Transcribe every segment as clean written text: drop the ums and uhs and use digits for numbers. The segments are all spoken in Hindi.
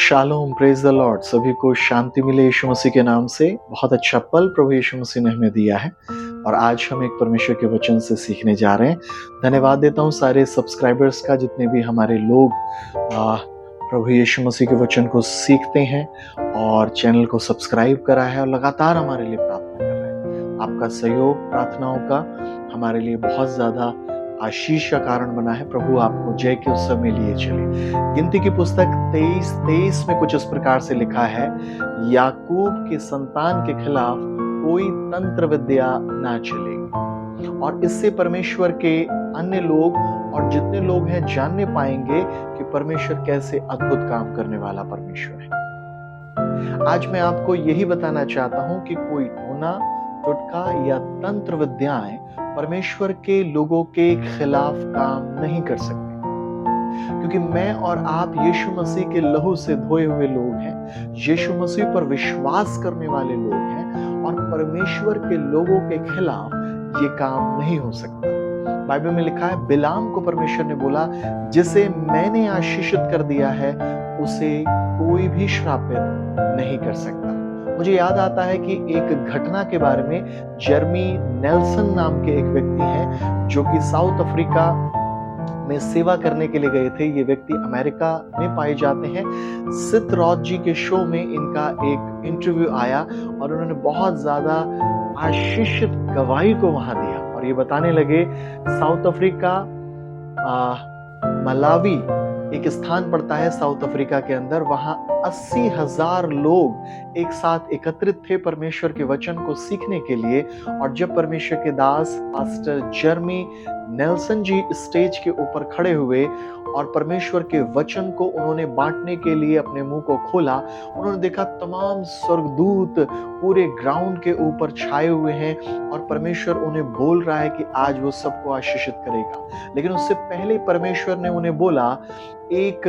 Shalom, praise the Lord. सभी को शांति मिले यीशु मसीह के नाम से। बहुत अच्छा पल प्रभु यीशु मसीह ने हमें दिया है और आज हम एक परमेश्वर के वचन से सीखने जा रहे हैं। धन्यवाद देता हूँ सारे सब्सक्राइबर्स का, जितने भी हमारे लोग प्रभु यीशु मसीह के वचन को सीखते हैं और चैनल को सब्सक्राइब करा है और लगातार हमारे लिए प्रार्थना कर रहे हैं। आपका सहयोग प्रार्थनाओं का हमारे लिए बहुत ज़्यादा आशीष का कारण बना है। प्रभु आपको जय के उत्सव में लिए चले। गिनती की पुस्तक 23:23 में कुछ इस प्रकार से लिखा है, याकूब के संतान के खिलाफ कोई तंत्र विद्या ना चलेगी। और इससे परमेश्वर के अन्य लोग और जितने लोग हैं जानने पाएंगे कि परमेश्वर कैसे अद्भुत काम करने वाला परमेश्वर है। आज मैं आपको यही बताना चाहता हूं कि कोई टोना टोटका या तंत्र विद्याएं परमेश्वर के लोगों के खिलाफ काम नहीं कर सकते, क्योंकि मैं और आप यीशु मसीह के लहू से धोए हुए लोग हैं, यीशु मसीह पर विश्वास करने वाले लोग हैं और परमेश्वर के लोगों के खिलाफ ये काम नहीं हो सकता। बाइबल में लिखा है, बिलाम को परमेश्वर ने बोला, जिसे मैंने आशीषित कर दिया है उसे कोई भी श्रापित नहीं कर सकता। मुझे याद आता है कि एक घटना के बारे में, जर्मी नेल्सन नाम के एक व्यक्ति हैं जो कि साउथ अफ्रीका में सेवा करने के लिए गए थे। ये व्यक्ति अमेरिका में पाए जाते हैं। सिथ रॉथ जी के शो में इनका एक इंटरव्यू आया और उन्होंने बहुत ज्यादा आशीषित गवाही को वहां दिया और ये बताने लगे, साउथ अफ्रीका मलावी एक स्थान पड़ता है साउथ अफ्रीका के अंदर, वहां 80,000 लोग एक साथ एकत्रित थे परमेश्वर के वचन को सीखने के लिए। और जब परमेश्वर के दास पास्टर जर्मी नेल्सन जी स्टेज के ऊपर खड़े हुए और परमेश्वर के वचन को उन्होंने बांटने के लिए अपने मुंह को खोला, उन्होंने देखा तमाम स्वर्गदूत पूरे ग्राउंड के ऊपर छाए हुए हैं और परमेश्वर उन्हें बोल रहा है कि आज वो सबको आशीषित करेगा। लेकिन उससे पहले परमेश्वर ने उन्हें बोला एक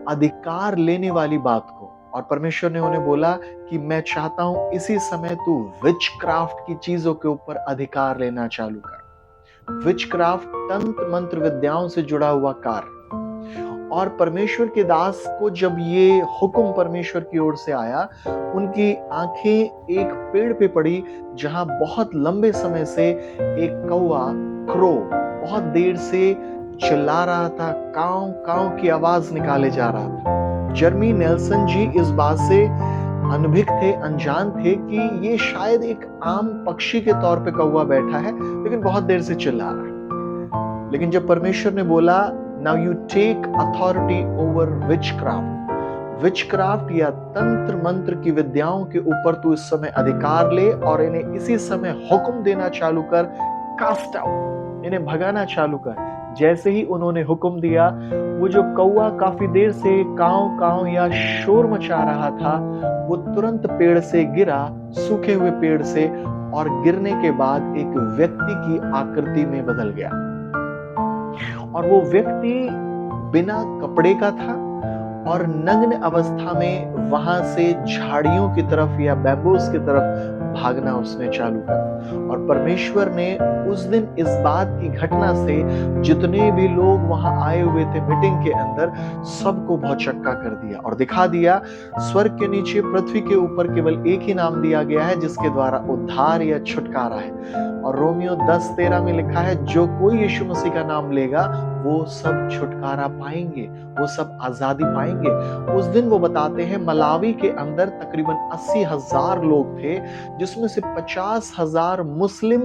अधिकार लेने वाली बात को, और परमेश्वर ने उन्हें बोला कि मैं चाहता हूं इसी समय तू विच क्राफ्ट की चीजों के ऊपर अधिकार लेना चालू कर। विच क्राफ्ट तंत्र मंत्र विद्याओं से जुड़ा हुआ कार्य। और परमेश्वर के दास को जब ये हुक्म परमेश्वर की ओर से आया, उनकी आंखें एक पेड़ पे पड़ी जहां बहुत लंबे समय से एक कौवा, क्रो, बहुत देर से चिल्ला रहा था, काव काव की आवाज निकाले जा रहा था। जर्मी नेल्सन जी इस बात से अनभिज्ञ थे, अनजान थे कि ये शायद एक आम पक्षी के तौर पे कौवा बैठा है लेकिन बहुत देर से चिल्ला रहा है। लेकिन जब परमेश्वर ने बोला, now you take authority over witchcraft या तंत्र मंत्र की विद्याओं के ऊपर तू इस समय अधिकार ले और इन्हें इसी समय हुक्म देना चालू कर, कास्ट आउट, इन्हें भगाना चालू कर। जैसे ही उन्होंने हुक्म दिया, वो जो कौवा काफी देर से काव काव या शोर मचा रहा था, वो तुरंत पेड़ से गिरा, सूखे हुए पेड़ से, और गिरने के बाद एक व्यक्ति की आकृति में बदल गया। और वो व्यक्ति बिना कपड़े का था और नग्न अवस्था में वहां से झाड़ियों की तरफ या बैम्बूस की तरफ भागना उसने चालू कर। और परमेश्वर ने उस दिन इस बात की घटना से जितने भी लोग वहां आए हुए थे मीटिंग के अंदर, सबको भौचक्का कर दिया और दिखा दिया, स्वर्ग के नीचे पृथ्वी के ऊपर केवल एक ही नाम दिया गया है जिसके द्वारा उद्धार या छुटकारा है। और रोमियो 10:13 में लिखा है, जो कोई यीशु मसीह का नाम लेगा वो सब छुटकारा पाएंगे, वो सब आजादी पाएंगे। उस दिन वो बताते हैं मलावी के अंदर तकरीबन 80,000 लोग थे, जिसमें से 50,000 मुस्लिम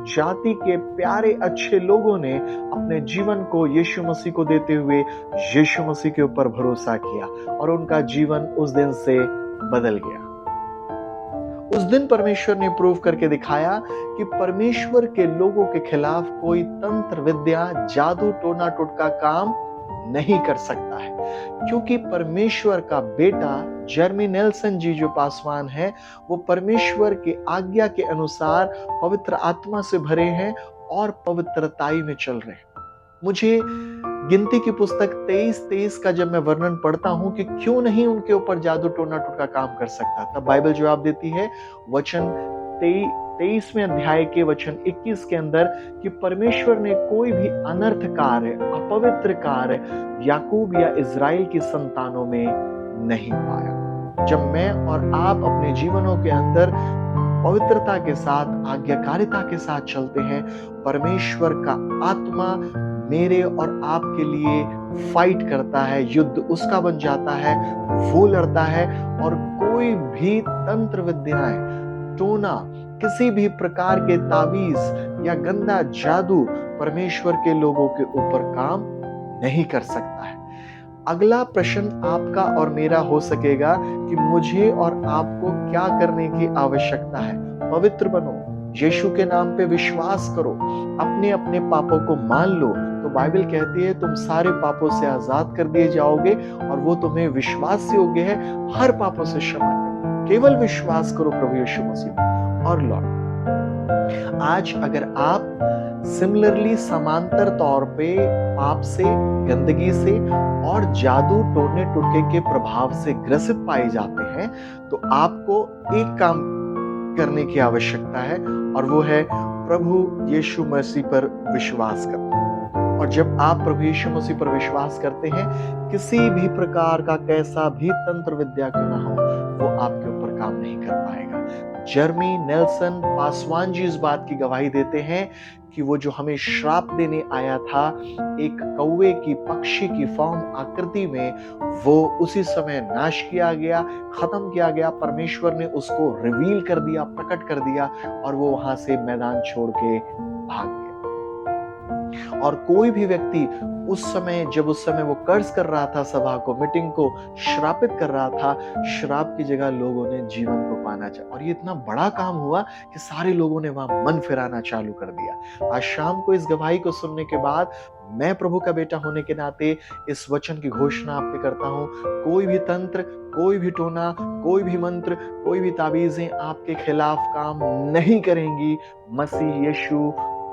जाति के प्यारे अच्छे लोगों ने अपने जीवन को यीशु मसीह को देते हुए यीशु मसीह के ऊपर भरोसा किया और उनका जीवन उस दिन से बदल गया। उस दिन परमेश्वर ने प्रूव करके दिखाया कि परमेश्वर के लोगों के खिलाफ कोई तंत्र विद्या, जादू टोना टोटका काम नहीं कर सकता है, क्योंकि परमेश्वर का बेटा जर्मी नेल्सन जी जो पासवान है, वो परमेश्वर के आज्ञा के अनुसार पवित्र आत्मा से भरे हैं और पवित्रताई में चल रहे हैं। मुझे गिनती की पुस्तक 23:23 का जब मैं वर्णन पढ़ता हूं कि क्यों नहीं उनके ऊपर जादू टोना टोटका काम कर सकता, तब बाइबल जवाब देती है वचन 23वें अध्याय के वचन 21 के अंदर कि परमेश्वर ने कोई भी अनर्थ कार्य, अपवित्र कार्य याकूब या इज़राइल की संतानों में नहीं पाया। जब मैं और आप अपने जीवनों के अंदर पवित्रता के साथ, आज्ञाकारिता के साथ चलते हैं, परमेश्वर का आत्मा मेरे और आपके लिए फाइट करता है, युद्ध उसका बन जाता है, वो लड़ता है और कोई भी तंत्र विद्याएं, टोना, किसी भी प्रकार के ताबीज या गंदा जादू परमेश्वर के लोगों के ऊपर काम नहीं कर सकता है। अगला प्रश्न आपका और मेरा हो सकेगा कि मुझे और आपको क्या करने की आवश्यकता है? पवित्र बनो, यीशु के नाम पे विश्वास करो, अपने अपने पापों को मान लो। तो बाइबल कहती है तुम सारे पापों से आजाद कर दिए जाओगे और वो तुम्हें विश्वास योग्य है, हर पापों से क्षमा कर। केवल विश्वास करो प्रभु यीशु मसीह में और लौट। आज अगर आप सिमिलरली समांतर तौर पे पाप से, गंदगी से और जादू टोने टुटके के प्रभाव से ग्रसित पाए जाते हैं, तो आपको एक काम करने की आवश्यकता है और वो है प्रभु यीशु मसीह पर विश्वास करना। और जब आप प्रभु यीशु मसीह पर विश्वास करते हैं, किसी भी प्रकार का कैसा भी तंत्र विद्या क्यों ना हो, वो आपके ऊपर काम नहीं कर पाएगा। जर्मी नेल्सन पासवान जी इस बात की गवाही देते हैं कि वो जो हमें श्राप देने आया था, एक कौवे की, पक्षी की फॉर्म आकृति में, वो उसी समय नाश किया गया, खत्म किया गया। परमेश्वर ने उसको रिवील कर दिया, प्रकट कर दिया और वो वहां से मैदान छोड़ के भाग गया। और कोई भी व्यक्ति उस समय, जब उस समय वो कर्ज कर रहा था, सभा को, मीटिंग को श्रापित कर रहा था, श्राप की जगह लोगों ने जीवन को पाना चाहिए। और ये इतना बड़ा काम हुआ कि सारे लोगों ने वहां मन फिराना चालू कर दिया। आज शाम को इस गवाही को सुनने के बाद मैं प्रभु का बेटा होने के नाते इस वचन की घोषणा आप पे करता हूं, कोई भी तंत्र, कोई भी टोना, कोई भी मंत्र, कोई भी ताबीजें आपके खिलाफ काम नहीं करेंगी मसीह यीशु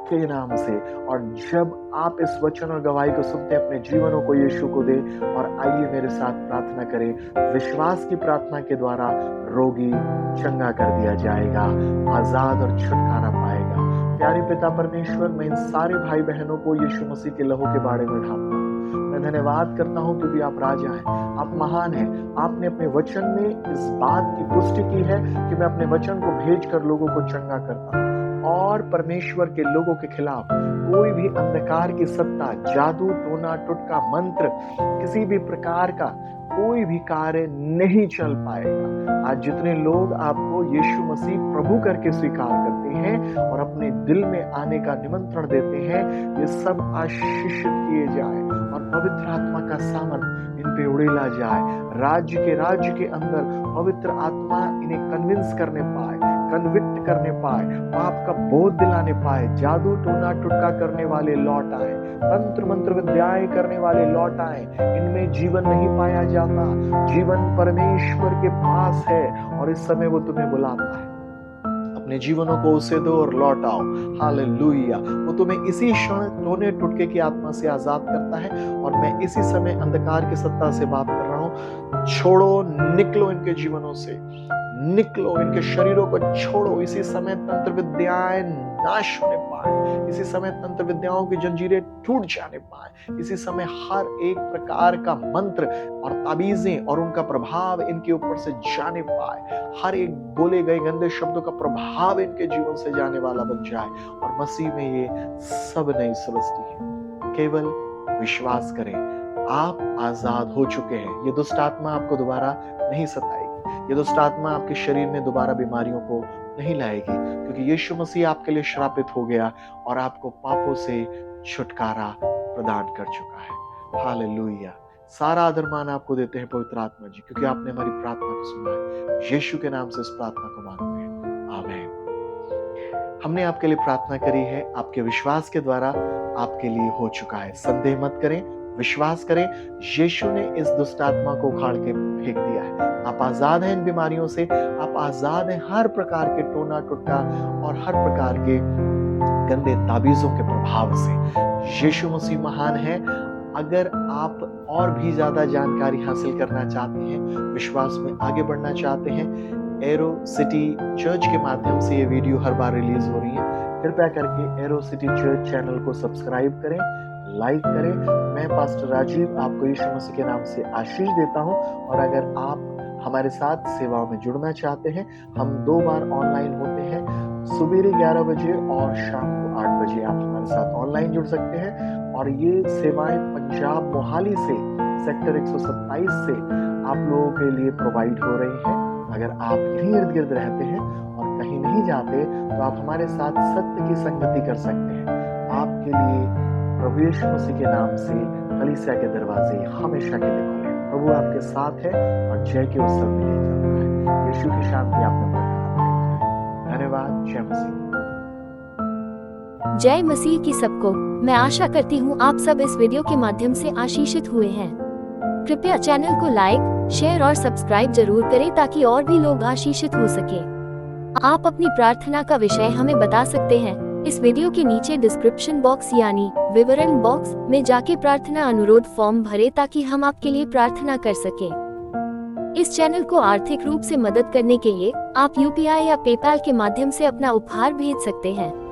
के नाम से। और जब आप इस वचन और गवाही को सुनते हैं, अपने जीवनों को यीशु को दें और आइए मेरे साथ प्रार्थना करें। विश्वास की प्रार्थना के द्वारा रोगी चंगा कर दिया जाएगा, आजाद और छुटकारा पाएगा। प्यारे पिता परमेश्वर, मैं इन सारे भाई बहनों को यीशु मसीह के लहू के बारे में ढांपता हूँ। मैं धन्यवाद करता हूँ क्योंकि आप राजा हैं, आप महान हैं। आपने अपने वचन में इस बात की पुष्टि की है कि मैं अपने वचन को भेजकर लोगों को चंगा करता हूँ और परमेश्वर के लोगों के खिलाफ कोई भी अंधकार की सत्ता, जादू टोना टुटका मंत्र, किसी भी प्रकार का कोई भी कार्य नहीं चल पाएगा। आज जितने लोग आपको यीशु मसीह प्रभु करके स्वीकार करते हैं और अपने दिल में आने का निमंत्रण देते हैं, ये सब आशीषित किए जाए और पवित्र आत्मा का सामर्थ इन पे उड़ेला जाए। राज्य के अंदर पवित्र आत्मा इन्हें कन्विंस करने पाए, कन्विक्ट करने पाए, पाप का बोध दिलाने पाए। जादू टोना टुटका करने वाले लौट आए, तंत्र मंत्र विद्याएं करने वाले लौट आए। इनमें जीवन नहीं पाया जाता, जीवन परमेश्वर के पास है और इस समय वो तुम्हें बुलाता है। अपने जीवनों को उसे दो और लौट आओ। हालेलुया। वो तुम्हें इसी क्षण टोने टुटके की आत्मा से आजाद करता है और मैं इसी समय अंधकार की सत्ता से बात कर रहा हूं। छोड़ो, निकलो इनके जीवनों से, निकलो, इनके शरीरों को छोड़ो। इसी समय तंत्र विद्याएं नाश होने पाए, इसी समय तंत्र विद्याओं की जंजीरें टूट जाने पाए, इसी समय हर एक प्रकार का मंत्र और ताबीजें और उनका प्रभाव इनके ऊपर से जाने पाए। हर एक बोले गए गंदे शब्दों का प्रभाव इनके जीवन से जाने वाला बन जाए और मसीह में ये सब नई सृष्टि है। केवल विश्वास करें, आप आजाद हो चुके हैं। ये दुष्ट आत्मा आपको दोबारा नहीं सताएगी, ये दुष्ट आत्मा आपके शरीर में दोबारा बीमारियों को नहीं लाएगी, क्योंकि यीशु मसीह आपके लिए श्रापित हो गया और आपको पापों से छुटकारा प्रदान कर चुका है। हालेलुया। सारा आदर मान आपको देते हैं पवित्र आत्मा जी, क्योंकि आपने हमारी प्रार्थना को सुना है। यीशु के नाम से इस प्रार्थना को मांगते हैं, आमीन। हमने आपके लिए प्रार्थना करी है, आपके विश्वास के द्वारा आपके लिए हो चुका है। संदेह मत करें, विश्वास करें, यीशु ने इस दुष्ट आत्मा को उखाड़ के फेंक दिया है। आप आजाद हैं इन बीमारियों से, आप आजाद हैं हर प्रकार के टोना टुटका और हर प्रकार के गंदे ताबीजों के प्रभाव से। यीशु मसीह महान है। अगर आप और भी ज्यादा जानकारी हासिल करना चाहते हैं, विश्वास में आगे बढ़ना चाहते हैं, एरो सिटी चर्च के माध्यम से ये वीडियो हर बार रिलीज हो रही है। कृपया करके एरो सिटी चर्च चैनल को सब्सक्राइब करें, लाइक करें। मैं पास्टर राजीव आपको यीशु मसीह के नाम से आशीष देता हूँ। और अगर आप हमारे साथ सेवाओं में जुड़ना चाहते हैं, हम 2 बार ऑनलाइन होते हैं, सुबेरे 11 बजे और शाम को 8 बजे आप हमारे साथ ऑनलाइन जुड़ सकते हैं। और ये सेवाएं पंजाब मोहाली से सेक्टर 127 से आप लोगों के लिए प्रोवाइड हो रही हैं। अगर आप यहीं इर्द गिर्द रहते हैं और कहीं नहीं जाते, तो आप हमारे साथ सत्य की संगति कर सकते हैं। आपके लिए प्रभु यीशु मसीह के नाम से कलीसिया के दरवाजे हमेशा के लिए खुले हैं। प्रभु आपके साथ है और जय के उत्सव में ले चल रहा है। यीशु की शांति आप में बरकरार रहे। धन्यवाद। जय मसीह। जय मसीह की सबको। मैं आशा करती हूँ आप सब इस वीडियो के माध्यम से आशीषित हुए हैं। कृपया चैनल को लाइक, शेयर और सब्सक्राइब जरूर करें ताकि और भी लोग आशीषित हो सके। आप अपनी प्रार्थना का विषय हमें बता सकते हैं। इस वीडियो के नीचे डिस्क्रिप्शन बॉक्स यानी विवरण बॉक्स में जाके प्रार्थना अनुरोध फॉर्म भरें ताकि हम आपके लिए प्रार्थना कर सकें। इस चैनल को आर्थिक रूप से मदद करने के लिए आप UPI या पेपैल के माध्यम से अपना उपहार भेज सकते हैं।